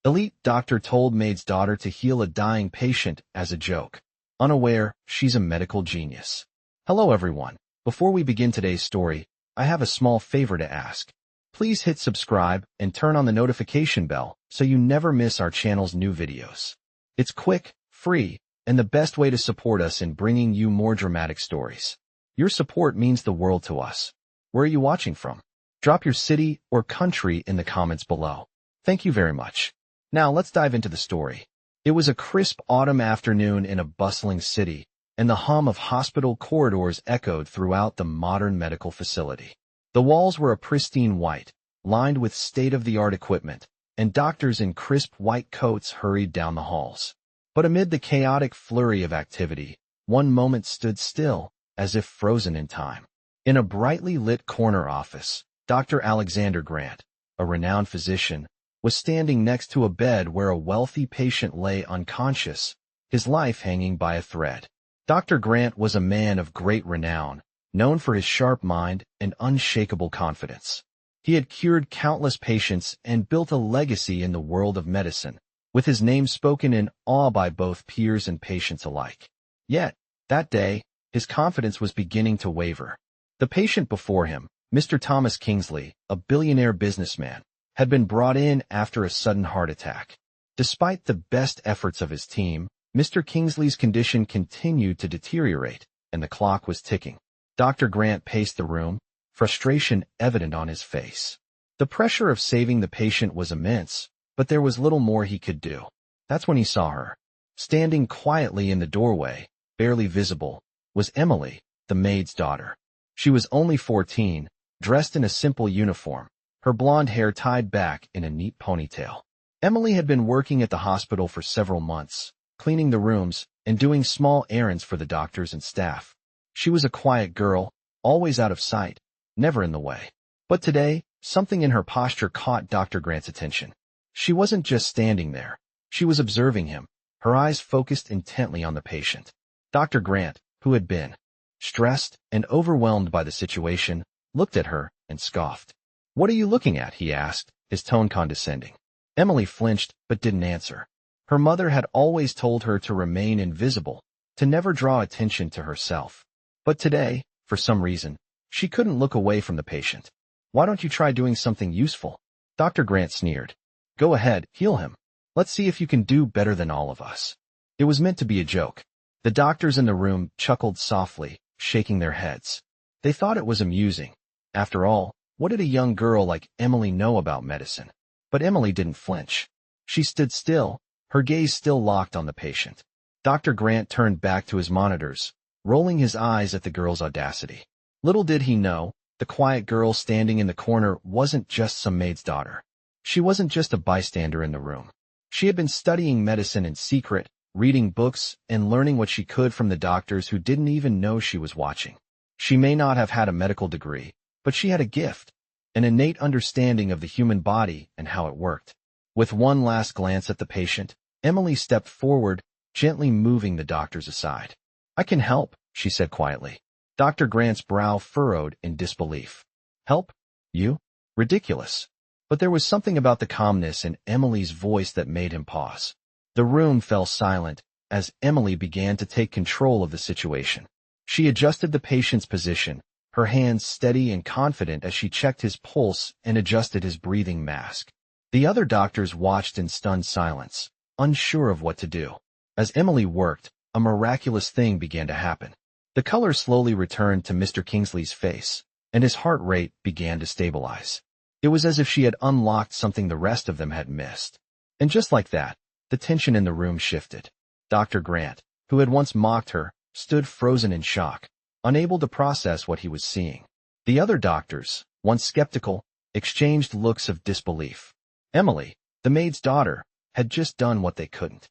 Elite doctor told Maid's daughter to heal a dying patient as a joke. Unaware, she's a medical genius. Hello everyone. Before we begin today's story, I have a small favor to ask. Please hit subscribe and turn on the notification bell so you never miss our channel's new videos. It's quick, free, and the best way to support us in bringing you more dramatic stories. Your support means the world to us. Where are you watching from? Drop your city or country in the comments below. Thank you very much. Now let's dive into the story. It was a crisp autumn afternoon in a bustling city, and the hum of hospital corridors echoed throughout the modern medical facility. The walls were a pristine white, lined with state-of-the-art equipment, and doctors in crisp white coats hurried down the halls. But amid the chaotic flurry of activity, one moment stood still, as if frozen in time. In a brightly lit corner office, Dr. Alexander Grant, a renowned physician, was standing next to a bed where a wealthy patient lay unconscious, his life hanging by a thread. Dr. Grant was a man of great renown, known for his sharp mind and unshakable confidence. He had cured countless patients and built a legacy in the world of medicine, with his name spoken in awe by both peers and patients alike. Yet, that day, his confidence was beginning to waver. The patient before him, Mr. Thomas Kingsley, a billionaire businessman, had been brought in after a sudden heart attack. Despite the best efforts of his team, Mr. Kingsley's condition continued to deteriorate, and the clock was ticking. Dr. Grant paced the room, frustration evident on his face. The pressure of saving the patient was immense, but there was little more he could do. That's when he saw her. Standing quietly in the doorway, barely visible, was Emily, the maid's daughter. She was only 14, dressed in a simple uniform, her blonde hair tied back in a neat ponytail. Emily had been working at the hospital for several months, cleaning the rooms and doing small errands for the doctors and staff. She was a quiet girl, always out of sight, never in the way. But today, something in her posture caught Dr. Grant's attention. She wasn't just standing there. She was observing him, her eyes focused intently on the patient. Dr. Grant, who had been stressed and overwhelmed by the situation, looked at her and scoffed. "What are you looking at?" he asked, his tone condescending. Emily flinched but didn't answer. Her mother had always told her to remain invisible, to never draw attention to herself. But today, for some reason, she couldn't look away from the patient. "Why don't you try doing something useful?" Dr. Grant sneered. "Go ahead, heal him. Let's see if you can do better than all of us." It was meant to be a joke. The doctors in the room chuckled softly, shaking their heads. They thought it was amusing. After all, what did a young girl like Emily know about medicine? But Emily didn't flinch. She stood still, her gaze still locked on the patient. Dr. Grant turned back to his monitors, rolling his eyes at the girl's audacity. Little did he know, the quiet girl standing in the corner wasn't just some maid's daughter. She wasn't just a bystander in the room. She had been studying medicine in secret, reading books, and learning what she could from the doctors who didn't even know she was watching. She may not have had a medical degree, but she had a gift, an innate understanding of the human body and how it worked. With one last glance at the patient, Emily stepped forward, gently moving the doctors aside. "I can help," she said quietly. Dr. Grant's brow furrowed in disbelief. "Help? You? Ridiculous." But there was something about the calmness in Emily's voice that made him pause. The room fell silent as Emily began to take control of the situation. She adjusted the patient's position, her hands steady and confident as she checked his pulse and adjusted his breathing mask. The other doctors watched in stunned silence, unsure of what to do. As Emily worked, a miraculous thing began to happen. The color slowly returned to Mr. Kingsley's face, and his heart rate began to stabilize. It was as if she had unlocked something the rest of them had missed. And just like that, the tension in the room shifted. Dr. Grant, who had once mocked her, stood frozen in shock, unable to process what he was seeing. The other doctors, once skeptical, exchanged looks of disbelief. Emily, the maid's daughter, had just done what they couldn't.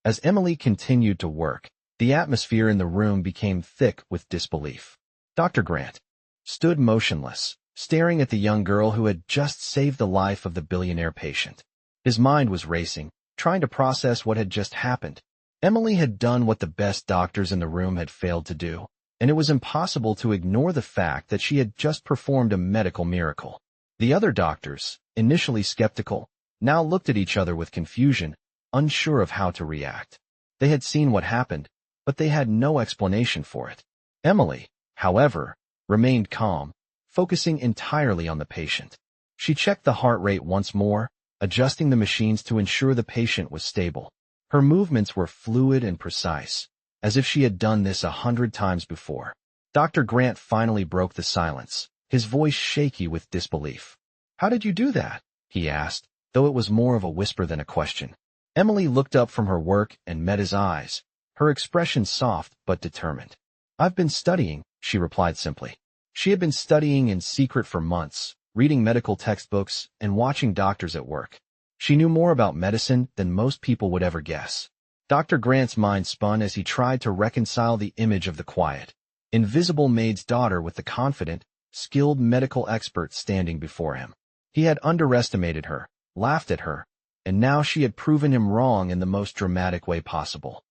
As Emily continued to work, the atmosphere in the room became thick with disbelief. Dr. Grant stood motionless, staring at the young girl who had just saved the life of the billionaire patient. His mind was racing, trying to process what had just happened. Emily had done what the best doctors in the room had failed to do, and it was impossible to ignore the fact that she had just performed a medical miracle. The other doctors, initially skeptical, now looked at each other with confusion, unsure of how to react. They had seen what happened, but they had no explanation for it. Emily, however, remained calm, focusing entirely on the patient. She checked the heart rate once more, adjusting the machines to ensure the patient was stable. Her movements were fluid and precise, as if she had done this 100 times before. Dr. Grant finally broke the silence, his voice shaky with disbelief. "How did you do that?" he asked, though it was more of a whisper than a question. Emily looked up from her work and met his eyes, her expression soft but determined. "I've been studying," she replied simply. She had been studying in secret for months, reading medical textbooks and watching doctors at work. She knew more about medicine than most people would ever guess. Dr. Grant's mind spun as he tried to reconcile the image of the quiet, invisible maid's daughter with the confident, skilled medical expert standing before him. He had underestimated her, laughed at her, and now she had proven him wrong in the most dramatic way possible.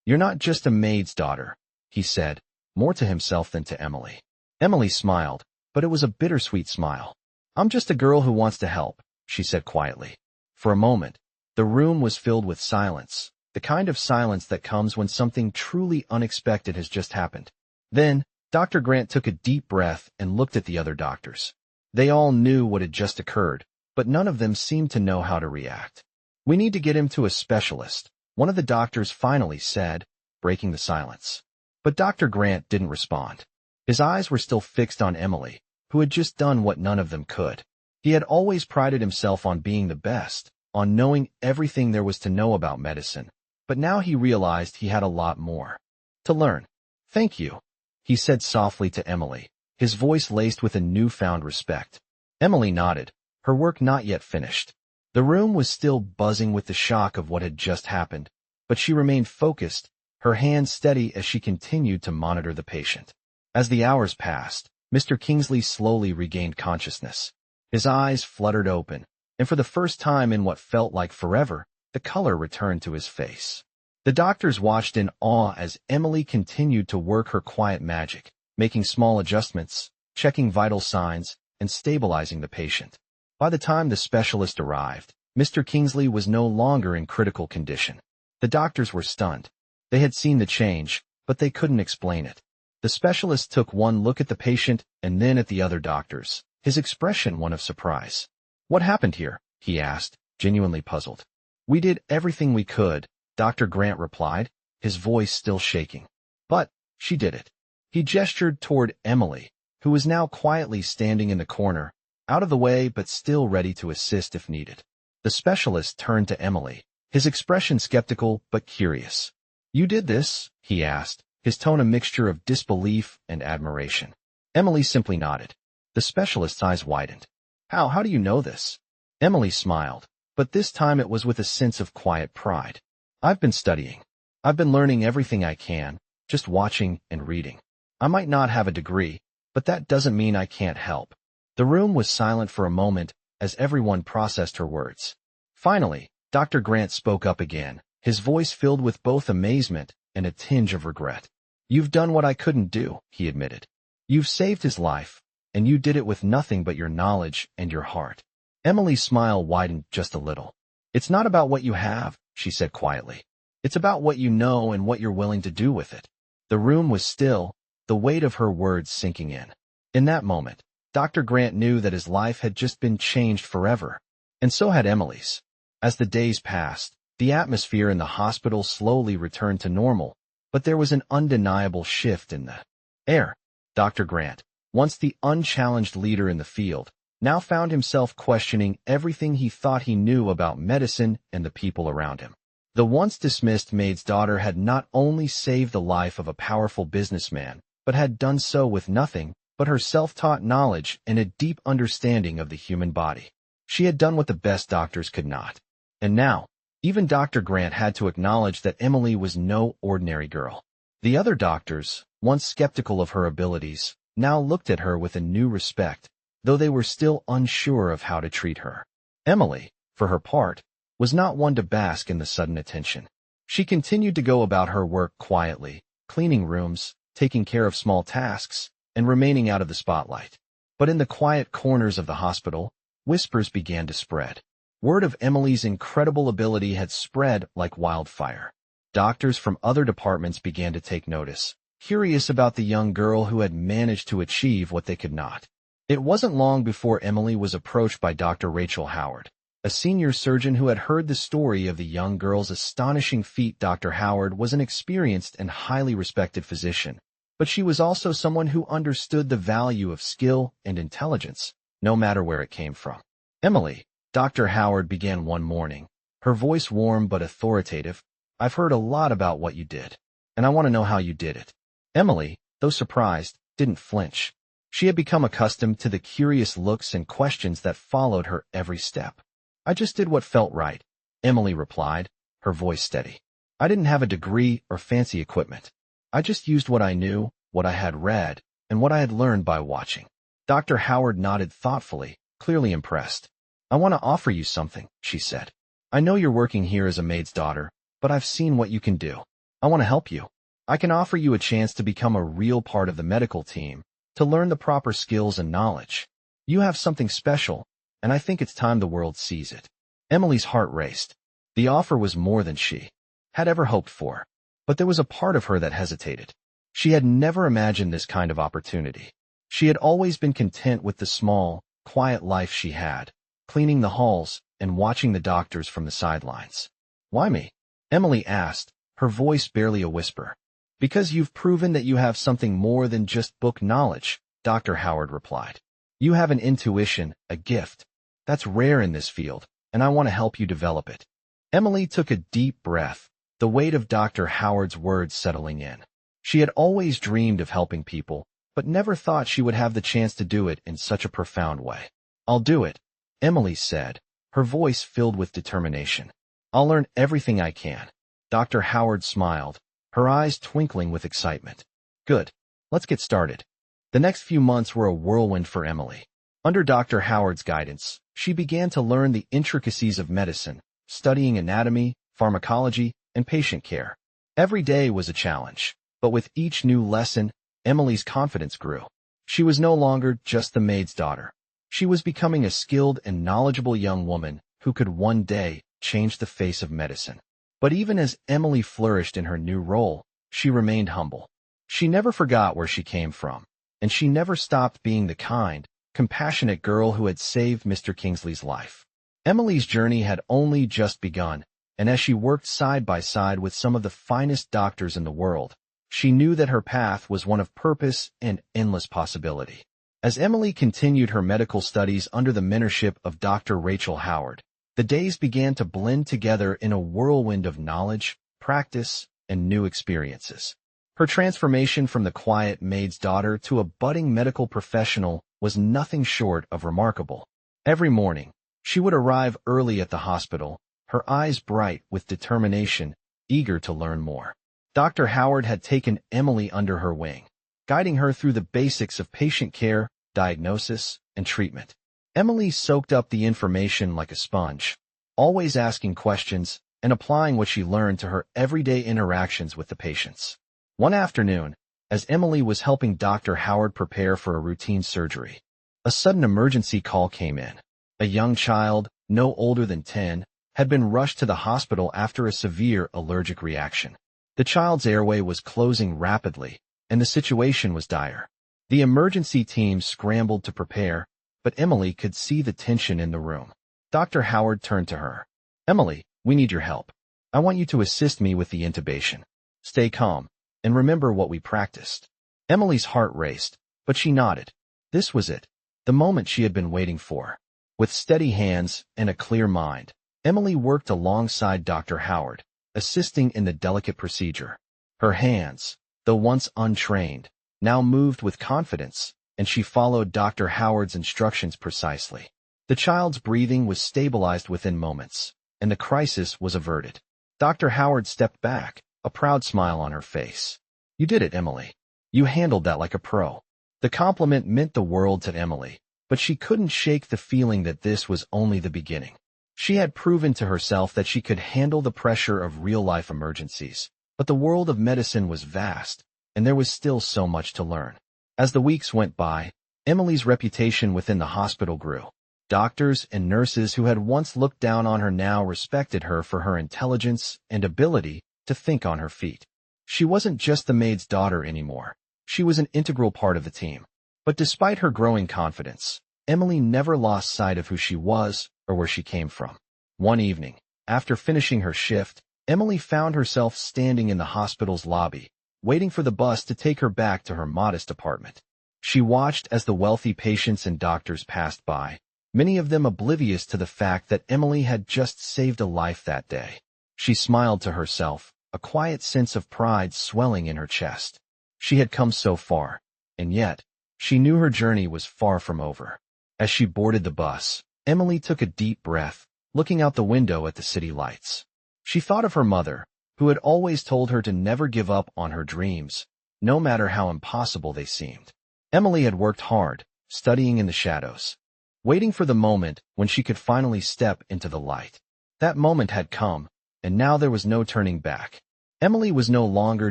You're not just a maid's daughter," he said, more to himself than to Emily. Emily smiled, but it was a bittersweet smile. "I'm just a girl who wants to help," she said quietly. For a moment, the room was filled with silence, the kind of silence that comes when something truly unexpected has just happened. Then, Dr. Grant took a deep breath and looked at the other doctors. They all knew what had just occurred, but none of them seemed to know how to react. "We need to get him to a specialist," one of the doctors finally said, breaking the silence. But Dr. Grant didn't respond. His eyes were still fixed on Emily, who had just done what none of them could. He had always prided himself on being the best, on knowing everything there was to know about medicine, but now he realized he had a lot more to learn. "Thank you," he said softly to Emily, his voice laced with a newfound respect. Emily nodded, her work not yet finished. The room was still buzzing with the shock of what had just happened, but she remained focused, her hands steady as she continued to monitor the patient. As the hours passed, Mr. Kingsley slowly regained consciousness. His eyes fluttered open, and for the first time in what felt like forever, the color returned to his face. The doctors watched in awe as Emily continued to work her quiet magic, making small adjustments, checking vital signs, and stabilizing the patient. By the time the specialist arrived, Mr. Kingsley was no longer in critical condition. The doctors were stunned. They had seen the change, but they couldn't explain it. The specialist took one look at the patient and then at the other doctors, his expression one of surprise. "What happened here?" he asked, genuinely puzzled. "We did everything we could," Dr. Grant replied, his voice still shaking. "But she did it." He gestured toward Emily, who was now quietly standing in the corner, out of the way but still ready to assist if needed. The specialist turned to Emily, his expression skeptical but curious. "You did this?" he asked, his tone a mixture of disbelief and admiration. Emily simply nodded. The specialist's eyes widened. How do you know this?" Emily smiled, but this time it was with a sense of quiet pride. "I've been studying. I've been learning everything I can, just watching and reading. I might not have a degree, but that doesn't mean I can't help." The room was silent for a moment as everyone processed her words. Finally, Dr. Grant spoke up again, his voice filled with both amazement and a tinge of regret. "You've done what I couldn't do," he admitted. "You've saved his life, and you did it with nothing but your knowledge and your heart." Emily's smile widened just a little. "It's not about what you have," she said quietly. "It's about what you know and what you're willing to do with it." The room was still, the weight of her words sinking in. In that moment, Dr. Grant knew that his life had just been changed forever, and so had Emily's. As the days passed, the atmosphere in the hospital slowly returned to normal, but there was an undeniable shift in the air. Dr. Grant, once the unchallenged leader in the field, now found himself questioning everything he thought he knew about medicine and the people around him. The once dismissed maid's daughter had not only saved the life of a powerful businessman, but had done so with nothing but her self-taught knowledge and a deep understanding of the human body. She had done what the best doctors could not. And now, even Dr. Grant had to acknowledge that Emily was no ordinary girl. The other doctors, once skeptical of her abilities, now looked at her with a new respect, though they were still unsure of how to treat her. Emily, for her part, was not one to bask in the sudden attention. She continued to go about her work quietly, cleaning rooms, taking care of small tasks, and remaining out of the spotlight. But in the quiet corners of the hospital, whispers began to spread. Word of Emily's incredible ability had spread like wildfire. Doctors from other departments began to take notice, curious about the young girl who had managed to achieve what they could not. It wasn't long before Emily was approached by Dr. Rachel Howard, a senior surgeon who had heard the story of the young girl's astonishing feat. Dr. Howard was an experienced and highly respected physician, but she was also someone who understood the value of skill and intelligence, no matter where it came from. Emily, Dr. Howard began one morning, her voice warm but authoritative. I've heard a lot about what you did, and I want to know how you did it. Emily, though surprised, didn't flinch. She had become accustomed to the curious looks and questions that followed her every step. I just did what felt right, Emily replied, her voice steady. I didn't have a degree or fancy equipment. I just used what I knew, what I had read, and what I had learned by watching. Dr. Howard nodded thoughtfully, clearly impressed. I want to offer you something, she said. I know you're working here as a maid's daughter, but I've seen what you can do. I want to help you. I can offer you a chance to become a real part of the medical team, to learn the proper skills and knowledge. You have something special, and I think it's time the world sees it. Emily's heart raced. The offer was more than she had ever hoped for, but there was a part of her that hesitated. She had never imagined this kind of opportunity. She had always been content with the small, quiet life she had, cleaning the halls and watching the doctors from the sidelines. Why me? Emily asked, her voice barely a whisper. Because you've proven that you have something more than just book knowledge, Dr. Howard replied. You have an intuition, a gift. That's rare in this field, and I want to help you develop it. Emily took a deep breath, the weight of Dr. Howard's words settling in. She had always dreamed of helping people, but never thought she would have the chance to do it in such a profound way. I'll do it, Emily said, her voice filled with determination. I'll learn everything I can. Dr. Howard smiled, her eyes twinkling with excitement. Good. Let's get started. The next few months were a whirlwind for Emily. Under Dr. Howard's guidance, she began to learn the intricacies of medicine, studying anatomy, pharmacology, and patient care. Every day was a challenge, but with each new lesson, Emily's confidence grew. She was no longer just the maid's daughter. She was becoming a skilled and knowledgeable young woman who could one day change the face of medicine. But even as Emily flourished in her new role, she remained humble. She never forgot where she came from, and she never stopped being the kind, compassionate girl who had saved Mr. Kingsley's life. Emily's journey had only just begun, and as she worked side by side with some of the finest doctors in the world, she knew that her path was one of purpose and endless possibility. As Emily continued her medical studies under the mentorship of Dr. Rachel Howard, the days began to blend together in a whirlwind of knowledge, practice, and new experiences. Her transformation from the quiet maid's daughter to a budding medical professional was nothing short of remarkable. Every morning, she would arrive early at the hospital, her eyes bright with determination, eager to learn more. Dr. Howard had taken Emily under her wing, guiding her through the basics of patient care, diagnosis, and treatment. Emily soaked up the information like a sponge, always asking questions and applying what she learned to her everyday interactions with the patients. One afternoon, as Emily was helping Dr. Howard prepare for a routine surgery, a sudden emergency call came in. A young child, no older than 10, had been rushed to the hospital after a severe allergic reaction. The child's airway was closing rapidly, and the situation was dire. The emergency team scrambled to prepare, but Emily could see the tension in the room. Dr. Howard turned to her. Emily, we need your help. I want you to assist me with the intubation. Stay calm, and remember what we practiced. Emily's heart raced, but she nodded. This was it, the moment she had been waiting for. With steady hands and a clear mind, Emily worked alongside Dr. Howard, assisting in the delicate procedure. Her hands, though once untrained, now moved with confidence, and she followed Dr. Howard's instructions precisely. The child's breathing was stabilized within moments, and the crisis was averted. Dr. Howard stepped back, a proud smile on her face. You did it, Emily. You handled that like a pro. The compliment meant the world to Emily, but she couldn't shake the feeling that this was only the beginning. She had proven to herself that she could handle the pressure of real-life emergencies, but the world of medicine was vast, and there was still so much to learn. As the weeks went by, Emily's reputation within the hospital grew. Doctors and nurses who had once looked down on her now respected her for her intelligence and ability to think on her feet. She wasn't just the maid's daughter anymore. She was an integral part of the team. But despite her growing confidence, Emily never lost sight of who she was or where she came from. One evening, after finishing her shift, Emily found herself standing in the hospital's lobby, waiting for the bus to take her back to her modest apartment. She watched as the wealthy patients and doctors passed by, many of them oblivious to the fact that Emily had just saved a life that day. She smiled to herself, a quiet sense of pride swelling in her chest. She had come so far, and yet, she knew her journey was far from over. As she boarded the bus, Emily took a deep breath, looking out the window at the city lights. She thought of her mother, who had always told her to never give up on her dreams, no matter how impossible they seemed. Emily had worked hard, studying in the shadows, waiting for the moment when she could finally step into the light. That moment had come, and now there was no turning back. Emily was no longer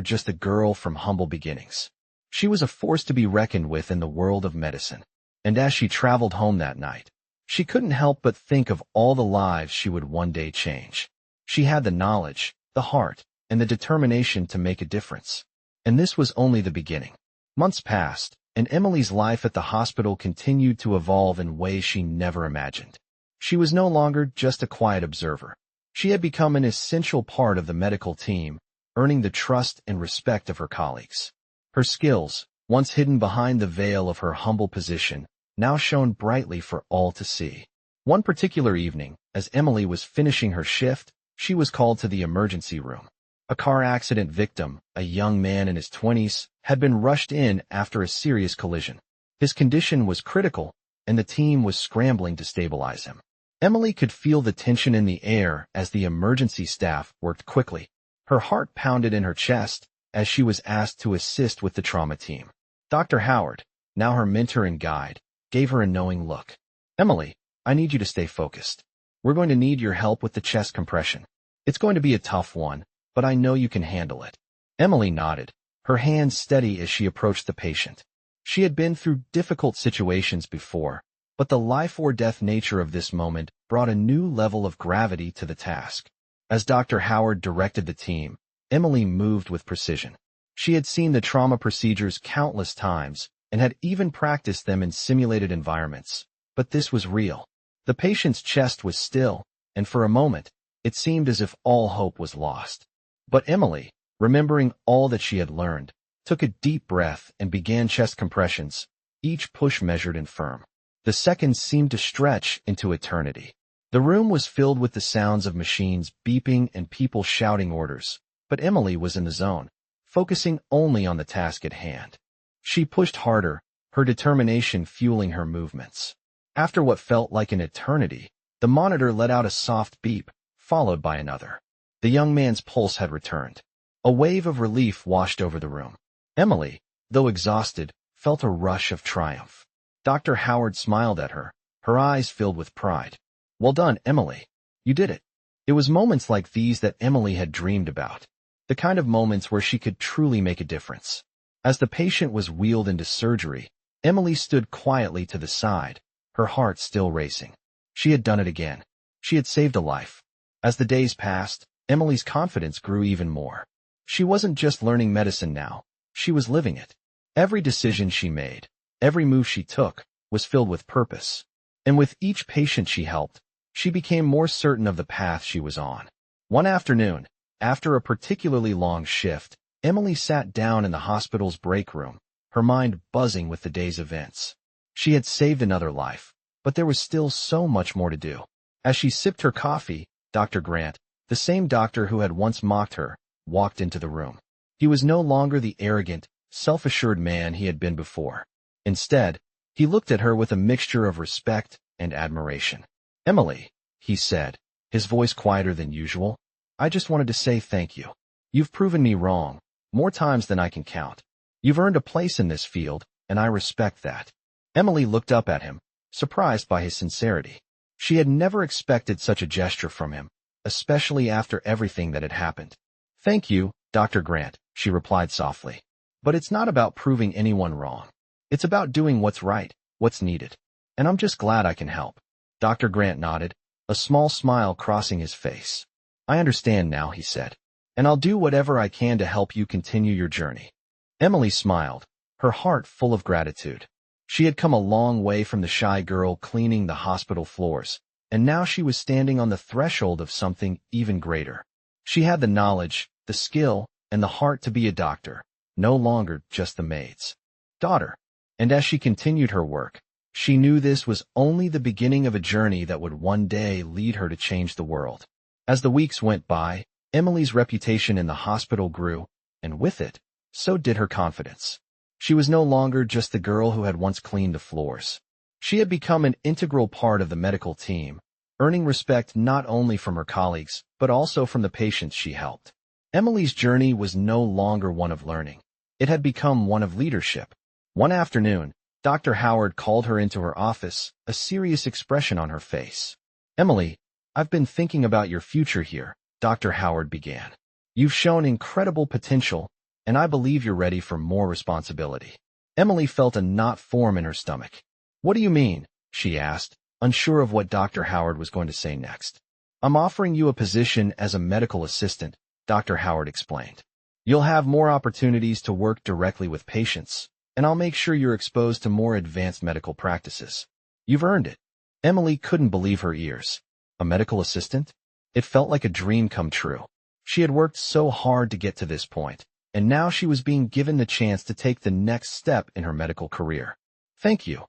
just a girl from humble beginnings. She was a force to be reckoned with in the world of medicine. And as she traveled home that night, she couldn't help but think of all the lives she would one day change. She had the knowledge, the heart, and the determination to make a difference. And this was only the beginning. Months passed, and Emily's life at the hospital continued to evolve in ways she never imagined. She was no longer just a quiet observer. She had become an essential part of the medical team, earning the trust and respect of her colleagues. Her skills, once hidden behind the veil of her humble position, now shone brightly for all to see. One particular evening, as Emily was finishing her shift, she was called to the emergency room. A car accident victim, a young man in his 20s, had been rushed in after a serious collision. His condition was critical, and the team was scrambling to stabilize him. Emily could feel the tension in the air as the emergency staff worked quickly. Her heart pounded in her chest as she was asked to assist with the trauma team. Dr. Howard, now her mentor and guide, gave her a knowing look. "Emily, I need you to stay focused. We're going to need your help with the chest compression. It's going to be a tough one, but I know you can handle it." Emily nodded, her hands steady as she approached the patient. She had been through difficult situations before, but the life-or-death nature of this moment brought a new level of gravity to the task. As Dr. Howard directed the team, Emily moved with precision. She had seen the trauma procedures countless times and had even practiced them in simulated environments. But this was real. The patient's chest was still, and for a moment, it seemed as if all hope was lost. But Emily, remembering all that she had learned, took a deep breath and began chest compressions, each push measured and firm. The seconds seemed to stretch into eternity. The room was filled with the sounds of machines beeping and people shouting orders, but Emily was in the zone, focusing only on the task at hand. She pushed harder, her determination fueling her movements. After what felt like an eternity, the monitor let out a soft beep, followed by another. The young man's pulse had returned. A wave of relief washed over the room. Emily, though exhausted, felt a rush of triumph. Dr. Howard smiled at her, her eyes filled with pride. "Well done, Emily. You did it." It was moments like these that Emily had dreamed about, the kind of moments where she could truly make a difference. As the patient was wheeled into surgery, Emily stood quietly to the side, her heart still racing. She had done it again. She had saved a life. As the days passed, Emily's confidence grew even more. She wasn't just learning medicine now, she was living it. Every decision she made, every move she took, was filled with purpose. And with each patient she helped, she became more certain of the path she was on. One afternoon, after a particularly long shift, Emily sat down in the hospital's break room, her mind buzzing with the day's events. She had saved another life, but there was still so much more to do. As she sipped her coffee, Dr. Grant, the same doctor who had once mocked her, walked into the room. He was no longer the arrogant, self-assured man he had been before. Instead, he looked at her with a mixture of respect and admiration. "Emily," he said, his voice quieter than usual, "I just wanted to say thank you. You've proven me wrong, more times than I can count. You've earned a place in this field, and I respect that." Emily looked up at him, surprised by his sincerity. She had never expected such a gesture from him, especially after everything that had happened. "Thank you, Dr. Grant," she replied softly. "But it's not about proving anyone wrong. It's about doing what's right, what's needed. And I'm just glad I can help." Dr. Grant nodded, a small smile crossing his face. I understand now, he said, and I'll do whatever I can to help you continue your journey. Emily smiled, her heart full of gratitude. She had come a long way from the shy girl cleaning the hospital floors, and now she was standing on the threshold of something even greater. She had the knowledge, the skill, and the heart to be a doctor, no longer just the maid's daughter. And as she continued her work, she knew this was only the beginning of a journey that would one day lead her to change the world. As the weeks went by, Emily's reputation in the hospital grew, and with it, so did her confidence. She was no longer just the girl who had once cleaned the floors. She had become an integral part of the medical team, earning respect not only from her colleagues, but also from the patients she helped. Emily's journey was no longer one of learning. It had become one of leadership. One afternoon, Dr. Howard called her into her office, a serious expression on her face. Emily, I've been thinking about your future here, Dr. Howard began. You've shown incredible potential, and I believe you're ready for more responsibility. Emily felt a knot form in her stomach. What do you mean? She asked, unsure of what Dr. Howard was going to say next. I'm offering you a position as a medical assistant, Dr. Howard explained. You'll have more opportunities to work directly with patients, and I'll make sure you're exposed to more advanced medical practices. You've earned it. Emily couldn't believe her ears. A medical assistant? It felt like a dream come true. She had worked so hard to get to this point, and now she was being given the chance to take the next step in her medical career. Thank you,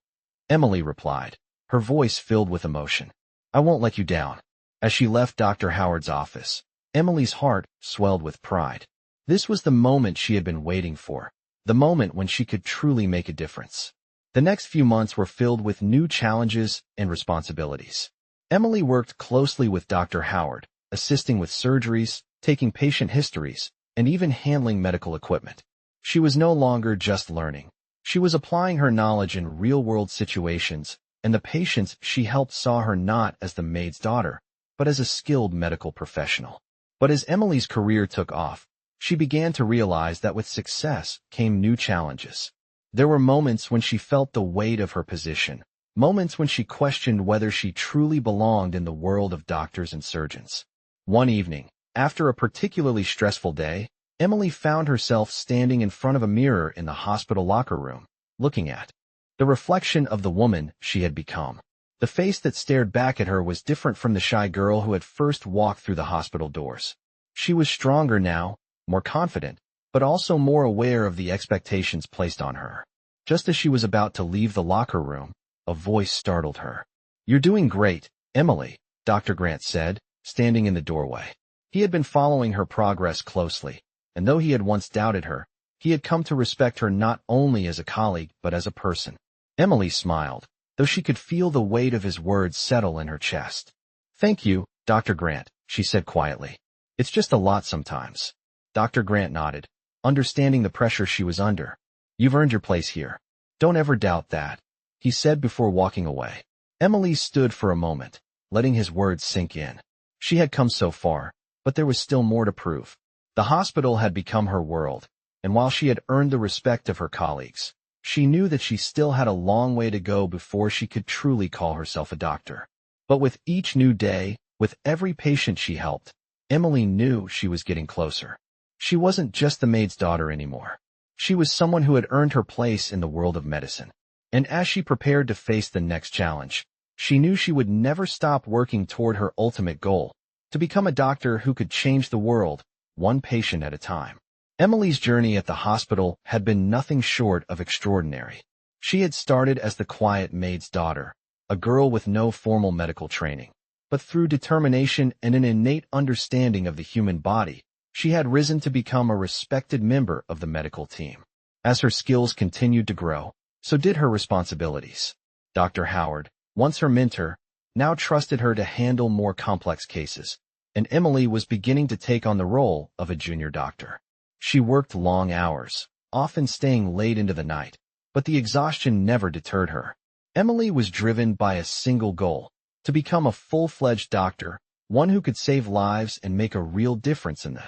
Emily replied, her voice filled with emotion. I won't let you down. As she left Dr. Howard's office, Emily's heart swelled with pride. This was the moment she had been waiting for, the moment when she could truly make a difference. The next few months were filled with new challenges and responsibilities. Emily worked closely with Dr. Howard, assisting with surgeries, taking patient histories, and even handling medical equipment. She was no longer just learning. She was applying her knowledge in real-world situations, and the patients she helped saw her not as the maid's daughter, but as a skilled medical professional. But as Emily's career took off, she began to realize that with success came new challenges. There were moments when she felt the weight of her position, moments when she questioned whether she truly belonged in the world of doctors and surgeons. One evening, after a particularly stressful day, Emily found herself standing in front of a mirror in the hospital locker room, looking at the reflection of the woman she had become. The face that stared back at her was different from the shy girl who had first walked through the hospital doors. She was stronger now, more confident, but also more aware of the expectations placed on her. Just as she was about to leave the locker room, a voice startled her. You're doing great, Emily, Dr. Grant said, standing in the doorway. He had been following her progress closely, and though he had once doubted her, he had come to respect her not only as a colleague but as a person. Emily smiled, though she could feel the weight of his words settle in her chest. Thank you, Dr. Grant, she said quietly. It's just a lot sometimes. Dr. Grant nodded, understanding the pressure she was under. You've earned your place here. Don't ever doubt that, he said before walking away. Emily stood for a moment, letting his words sink in. She had come so far, but there was still more to prove. The hospital had become her world, and while she had earned the respect of her colleagues, she knew that she still had a long way to go before she could truly call herself a doctor. But with each new day, with every patient she helped, Emily knew she was getting closer. She wasn't just the maid's daughter anymore. She was someone who had earned her place in the world of medicine. And as she prepared to face the next challenge, she knew she would never stop working toward her ultimate goal, to become a doctor who could change the world, one patient at a time. Emily's journey at the hospital had been nothing short of extraordinary. She had started as the quiet maid's daughter, a girl with no formal medical training. But through determination and an innate understanding of the human body, she had risen to become a respected member of the medical team. As her skills continued to grow, so did her responsibilities. Dr. Howard, once her mentor, now trusted her to handle more complex cases, and Emily was beginning to take on the role of a junior doctor. She worked long hours, often staying late into the night, but the exhaustion never deterred her. Emily was driven by a single goal, to become a full-fledged doctor, one who could save lives and make a real difference in the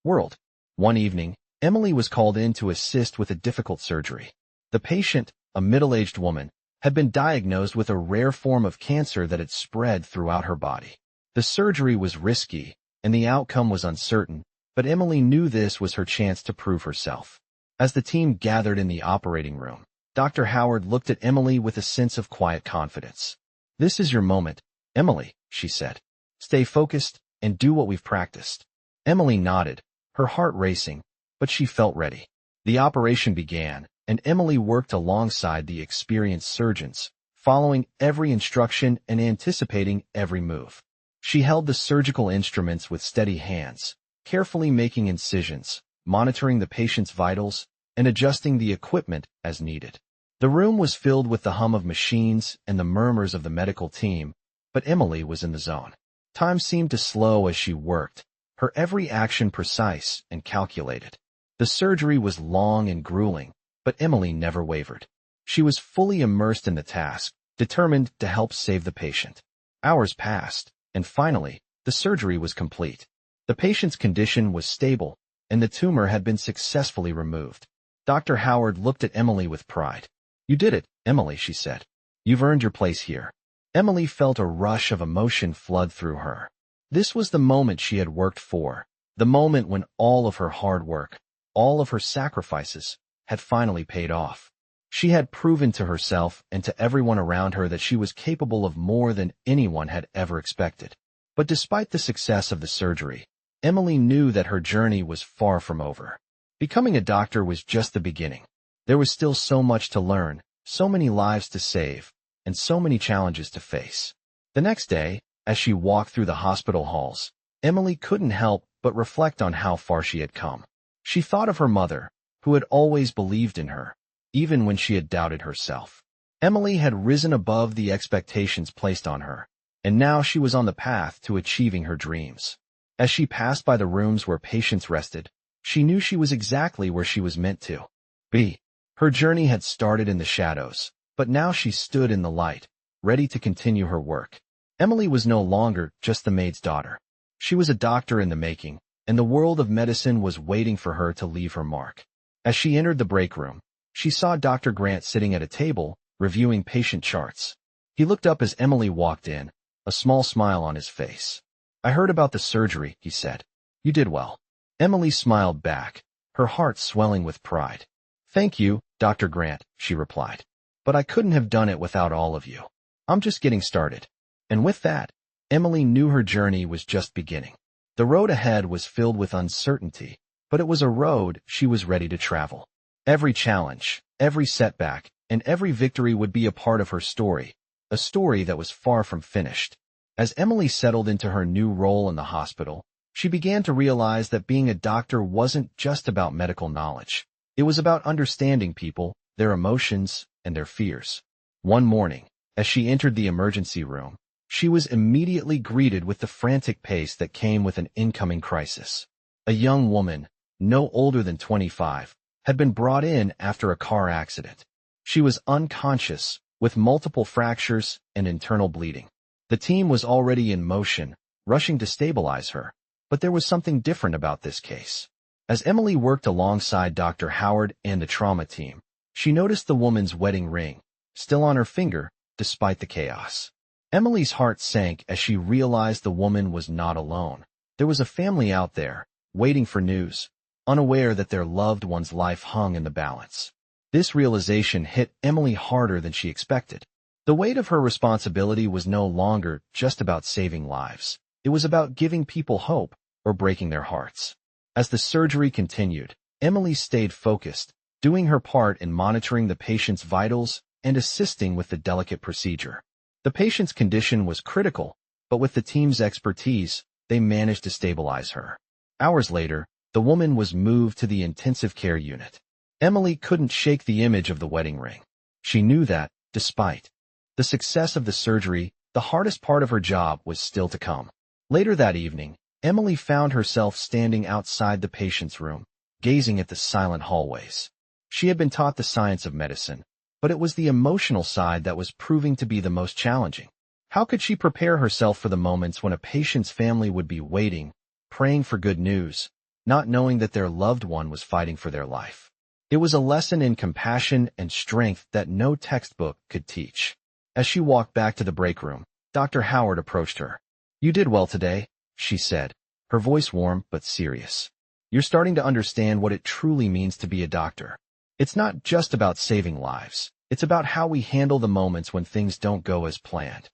world. One evening, Emily was called in to assist with a difficult surgery. The patient, a middle-aged woman, had been diagnosed with a rare form of cancer that had spread throughout her body. The surgery was risky, and the outcome was uncertain, but Emily knew this was her chance to prove herself. As the team gathered in the operating room, Dr. Howard looked at Emily with a sense of quiet confidence. "This is your moment, Emily," she said. "Stay focused and do what we've practiced." Emily nodded, her heart racing, but she felt ready. The operation began, and Emily worked alongside the experienced surgeons, following every instruction and anticipating every move. She held the surgical instruments with steady hands, carefully making incisions, monitoring the patient's vitals, and adjusting the equipment as needed. The room was filled with the hum of machines and the murmurs of the medical team, but Emily was in the zone. Time seemed to slow as she worked, her every action precise and calculated. The surgery was long and grueling, but Emily never wavered. She was fully immersed in the task, determined to help save the patient. Hours passed, and finally, the surgery was complete. The patient's condition was stable, and the tumor had been successfully removed. Dr. Howard looked at Emily with pride. "You did it, Emily," she said. "You've earned your place here." Emily felt a rush of emotion flood through her. This was the moment she had worked for, the moment when all of her hard work, all of her sacrifices, had finally paid off. She had proven to herself and to everyone around her that she was capable of more than anyone had ever expected. But despite the success of the surgery, Emily knew that her journey was far from over. Becoming a doctor was just the beginning. There was still so much to learn, so many lives to save, and so many challenges to face. The next day, as she walked through the hospital halls, Emily couldn't help but reflect on how far she had come. She thought of her mother, who had always believed in her, even when she had doubted herself. Emily had risen above the expectations placed on her, and now she was on the path to achieving her dreams. As she passed by the rooms where patients rested, she knew she was exactly where she was meant to be. Her journey had started in the shadows, but now she stood in the light, ready to continue her work. Emily was no longer just the maid's daughter. She was a doctor in the making, and the world of medicine was waiting for her to leave her mark. As she entered the break room, she saw Dr. Grant sitting at a table, reviewing patient charts. He looked up as Emily walked in, a small smile on his face. "I heard about the surgery," he said. "You did well." Emily smiled back, her heart swelling with pride. "Thank you, Dr. Grant," she replied. "But I couldn't have done it without all of you. I'm just getting started." And with that, Emily knew her journey was just beginning. The road ahead was filled with uncertainty, but it was a road she was ready to travel. Every challenge, every setback, and every victory would be a part of her story, a story that was far from finished. As Emily settled into her new role in the hospital, she began to realize that being a doctor wasn't just about medical knowledge. It was about understanding people, their emotions, and their fears. One morning, as she entered the emergency room, she was immediately greeted with the frantic pace that came with an incoming crisis. A young woman, no older than 25, had been brought in after a car accident. She was unconscious, with multiple fractures and internal bleeding. The team was already in motion, rushing to stabilize her, but there was something different about this case. As Emily worked alongside Dr. Howard and the trauma team, she noticed the woman's wedding ring, still on her finger, despite the chaos. Emily's heart sank as she realized the woman was not alone. There was a family out there, waiting for news, unaware that their loved one's life hung in the balance. This realization hit Emily harder than she expected. The weight of her responsibility was no longer just about saving lives. It was about giving people hope or breaking their hearts. As the surgery continued, Emily stayed focused, doing her part in monitoring the patient's vitals and assisting with the delicate procedure. The patient's condition was critical, but with the team's expertise, they managed to stabilize her. Hours later, the woman was moved to the intensive care unit. Emily couldn't shake the image of the wedding ring. She knew that, despite the success of the surgery, the hardest part of her job was still to come. Later that evening, Emily found herself standing outside the patient's room, gazing at the silent hallways. She had been taught the science of medicine, but it was the emotional side that was proving to be the most challenging. How could she prepare herself for the moments when a patient's family would be waiting, praying for good news, not knowing that their loved one was fighting for their life? It was a lesson in compassion and strength that no textbook could teach. As she walked back to the break room, Dr. Howard approached her. "You did well today," she said, her voice warm but serious. "You're starting to understand what it truly means to be a doctor. It's not just about saving lives. It's about how we handle the moments when things don't go as planned."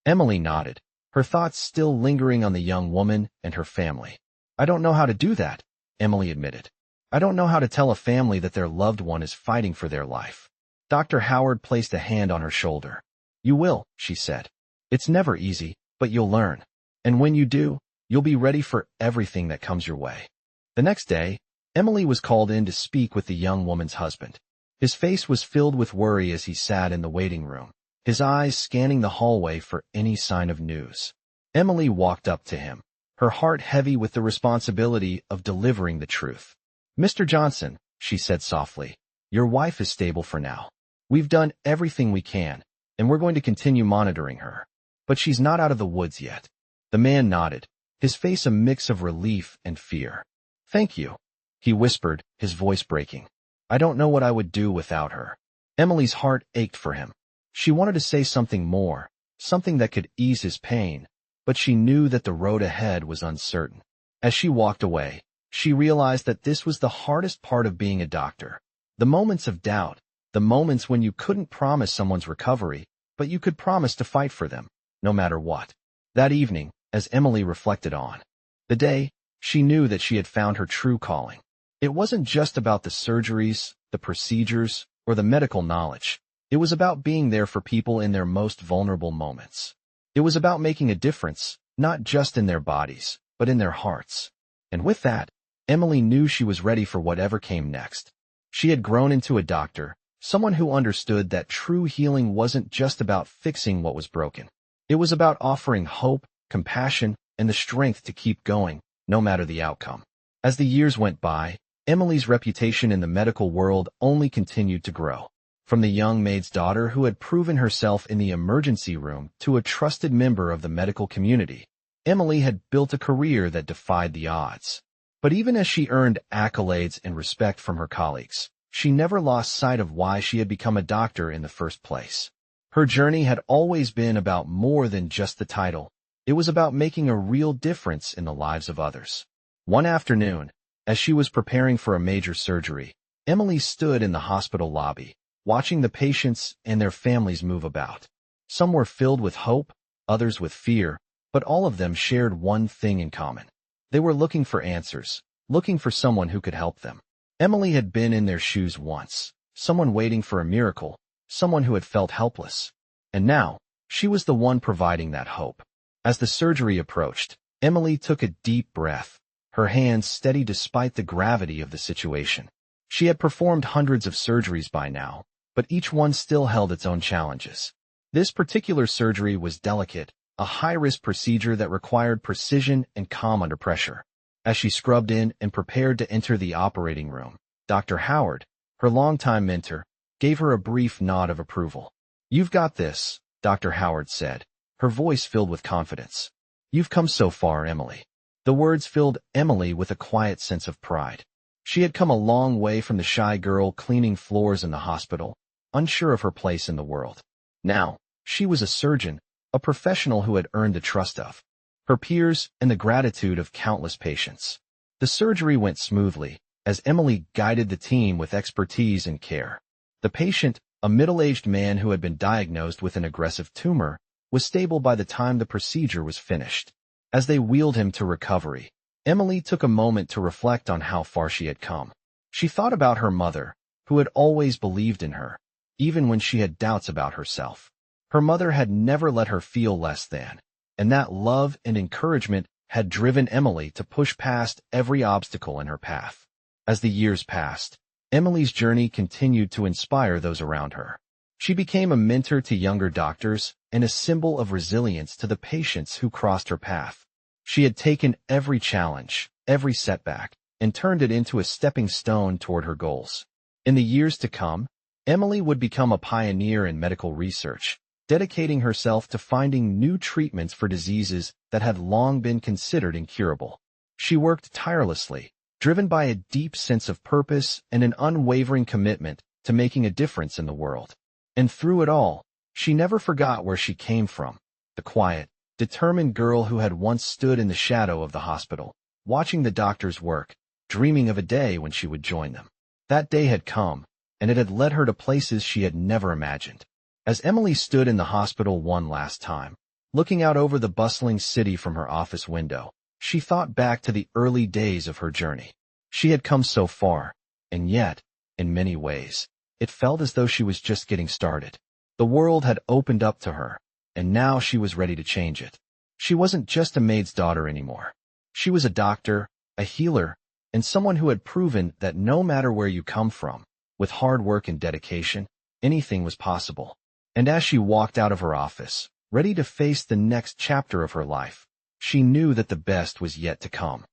Emily nodded, her thoughts still lingering on the young woman and her family. "I don't know how to do that," Emily admitted. "I don't know how to tell a family that their loved one is fighting for their life." Dr. Howard placed a hand on her shoulder. "You will," she said. "It's never easy, but you'll learn. And when you do, you'll be ready for everything that comes your way." The next day, Emily was called in to speak with the young woman's husband. His face was filled with worry as he sat in the waiting room, his eyes scanning the hallway for any sign of news. Emily walked up to him, her heart heavy with the responsibility of delivering the truth. "Mr. Johnson," she said softly, "your wife is stable for now. We've done everything we can, and we're going to continue monitoring her. But she's not out of the woods yet." The man nodded, his face a mix of relief and fear. "Thank you," he whispered, his voice breaking. "I don't know what I would do without her." Emily's heart ached for him. She wanted to say something more, something that could ease his pain, but she knew that the road ahead was uncertain. As she walked away, she realized that this was the hardest part of being a doctor. The moments of doubt, the moments when you couldn't promise someone's recovery, but you could promise to fight for them, no matter what. That evening, as Emily reflected on the day, she knew that she had found her true calling. It wasn't just about the surgeries, the procedures, or the medical knowledge. It was about being there for people in their most vulnerable moments. It was about making a difference, not just in their bodies, but in their hearts. And with that, Emily knew she was ready for whatever came next. She had grown into a doctor, someone who understood that true healing wasn't just about fixing what was broken. It was about offering hope, compassion, and the strength to keep going, no matter the outcome. As the years went by, Emily's reputation in the medical world only continued to grow. From the young maid's daughter who had proven herself in the emergency room to a trusted member of the medical community, Emily had built a career that defied the odds. But even as she earned accolades and respect from her colleagues, she never lost sight of why she had become a doctor in the first place. Her journey had always been about more than just the title. It was about making a real difference in the lives of others. One afternoon, as she was preparing for a major surgery, Emily stood in the hospital lobby, watching the patients and their families move about. Some were filled with hope, others with fear, but all of them shared one thing in common. They were looking for answers, looking for someone who could help them. Emily had been in their shoes once, someone waiting for a miracle, someone who had felt helpless. And now, she was the one providing that hope. As the surgery approached, Emily took a deep breath, her hands steady despite the gravity of the situation. She had performed hundreds of surgeries by now, but each one still held its own challenges. This particular surgery was delicate, a high-risk procedure that required precision and calm under pressure. As she scrubbed in and prepared to enter the operating room, Dr. Howard, her longtime mentor, gave her a brief nod of approval. "You've got this," Dr. Howard said, her voice filled with confidence. "You've come so far, Emily." The words filled Emily with a quiet sense of pride. She had come a long way from the shy girl cleaning floors in the hospital, unsure of her place in the world. Now, she was a surgeon, a professional who had earned the trust of her peers and the gratitude of countless patients. The surgery went smoothly, as Emily guided the team with expertise and care. The patient, a middle-aged man who had been diagnosed with an aggressive tumor, was stable by the time the procedure was finished. As they wheeled him to recovery, Emily took a moment to reflect on how far she had come. She thought about her mother, who had always believed in her, even when she had doubts about herself. Her mother had never let her feel less than, and that love and encouragement had driven Emily to push past every obstacle in her path. As the years passed, Emily's journey continued to inspire those around her. She became a mentor to younger doctors and a symbol of resilience to the patients who crossed her path. She had taken every challenge, every setback, and turned it into a stepping stone toward her goals. In the years to come, Emily would become a pioneer in medical research, dedicating herself to finding new treatments for diseases that had long been considered incurable. She worked tirelessly, driven by a deep sense of purpose and an unwavering commitment to making a difference in the world. And through it all, she never forgot where she came from, the quiet, determined girl who had once stood in the shadow of the hospital, watching the doctors work, dreaming of a day when she would join them. That day had come, and it had led her to places she had never imagined. As Emily stood in the hospital one last time, looking out over the bustling city from her office window, she thought back to the early days of her journey. She had come so far, and yet, in many ways, it felt as though she was just getting started. The world had opened up to her, and now she was ready to change it. She wasn't just a maid's daughter anymore. She was a doctor, a healer, and someone who had proven that no matter where you come from, with hard work and dedication, anything was possible. And as she walked out of her office, ready to face the next chapter of her life, she knew that the best was yet to come.